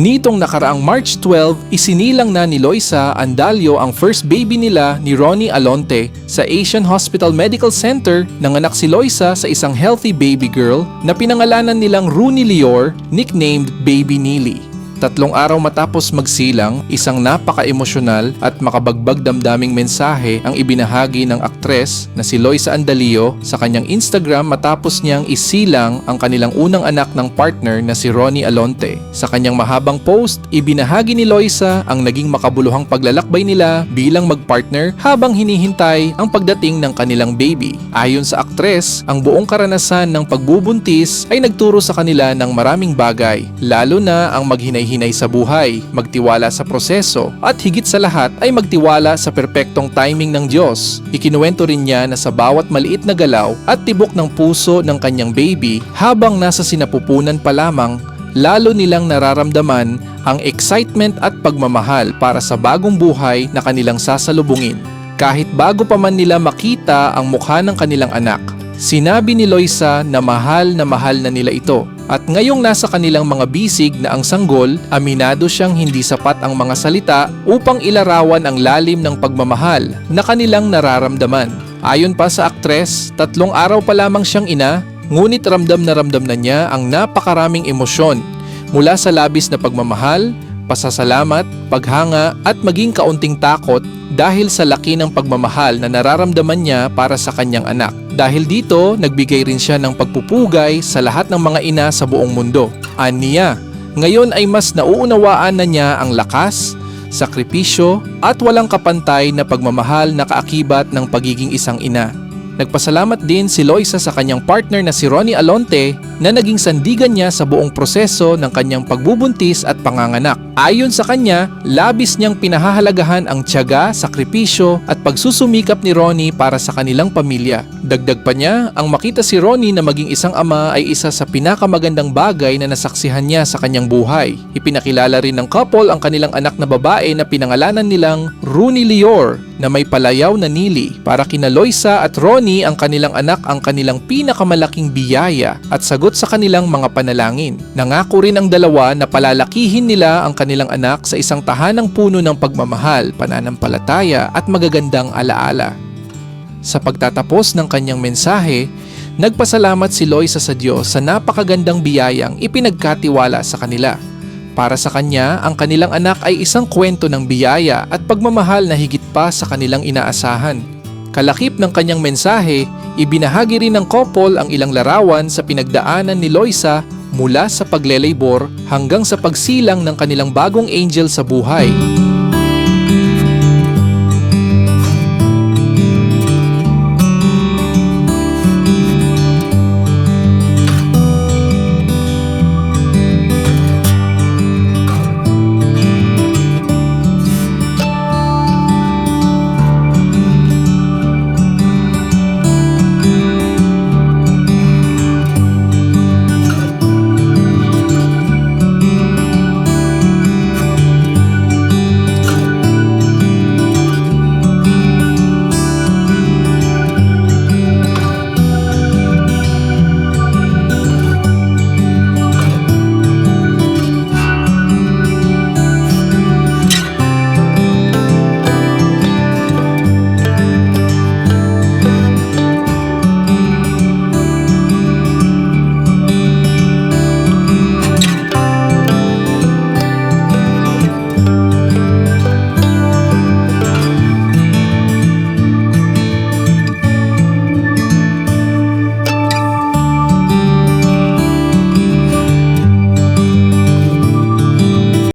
Nitong nakaraang March 12, isinilang na ni Loisa Andalio ang first baby nila ni Ronnie Alonte sa Asian Hospital Medical Center. Nanganak si Loisa sa isang healthy baby girl na pinangalanan nilang Rooney Lior, nicknamed Baby Neely. 3 araw matapos magsilang, isang napaka-emosyonal at makabagbag damdaming mensahe ang ibinahagi ng aktres na si Loisa Andalio sa kanyang Instagram matapos niyang isilang ang kanilang unang anak ng partner na si Ronnie Alonte. Sa kanyang mahabang post, ibinahagi ni Loisa ang naging makabuluhang paglalakbay nila bilang magpartner habang hinihintay ang pagdating ng kanilang baby. Ayon sa aktres, ang buong karanasan ng pagbubuntis ay nagturo sa kanila ng maraming bagay, lalo na ang maghinay sa buhay, magtiwala sa proseso, at higit sa lahat ay magtiwala sa perpektong timing ng Diyos. Ikinuwento rin niya na sa bawat maliit na galaw at tibok ng puso ng kanyang baby habang nasa sinapupunan pa lamang, lalo nilang nararamdaman ang excitement at pagmamahal para sa bagong buhay na kanilang sasalubungin. Kahit bago pa man nila makita ang mukha ng kanilang anak, sinabi ni Loisa na mahal na nila ito. At ngayong nasa kanilang mga bisig na ang sanggol, aminado siyang hindi sapat ang mga salita upang ilarawan ang lalim ng pagmamahal na kanilang nararamdaman. Ayon pa sa aktres, 3 araw pa lamang siyang ina, ngunit ramdam na niya ang napakaraming emosyon mula sa labis na pagmamahal, pasasalamat, paghanga at maging kaunting takot dahil sa laki ng pagmamahal na nararamdaman niya para sa kanyang anak. Dahil dito, nagbigay rin siya ng pagpupugay sa lahat ng mga ina sa buong mundo. Aniya, ngayon ay mas nauunawaan na niya ang lakas, sakripisyo at walang kapantay na pagmamahal na kaakibat ng pagiging isang ina. Nagpasalamat din si Loisa sa kanyang partner na si Ronnie Alonte na naging sandigan niya sa buong proseso ng kanyang pagbubuntis at panganganak. Ayon sa kanya, labis niyang pinahahalagahan ang tiyaga, sakripisyo at pagsusumikap ni Ronnie para sa kanilang pamilya. Dagdag pa niya, ang makita si Ronnie na maging isang ama ay isa sa pinakamagandang bagay na nasaksihan niya sa kanyang buhay. Ipinakilala rin ng couple ang kanilang anak na babae na pinangalanan nilang Rooney Lior na may palayaw na nili. Para kina Loisa at Ronnie, ang kanilang anak ang kanilang pinakamalaking biyaya at sagot sa kanilang mga panalangin. Nangako rin ang dalawa na palalakihin nila ang kanilang anak sa isang tahanang puno ng pagmamahal, pananampalataya at magagandang alaala. Sa pagtatapos ng kanyang mensahe, nagpasalamat si Loisa sa Diyos sa napakagandang biyayang ipinagkatiwala sa kanila. Para sa kanya, ang kanilang anak ay isang kwento ng biyaya at pagmamahal na higit pa sa kanilang inaasahan. Kalakip ng kanyang mensahe, ibinahagi rin ng couple ang ilang larawan sa pinagdaanan ni Loisa mula sa paglelabor hanggang sa pagsilang ng kanilang bagong angel sa buhay.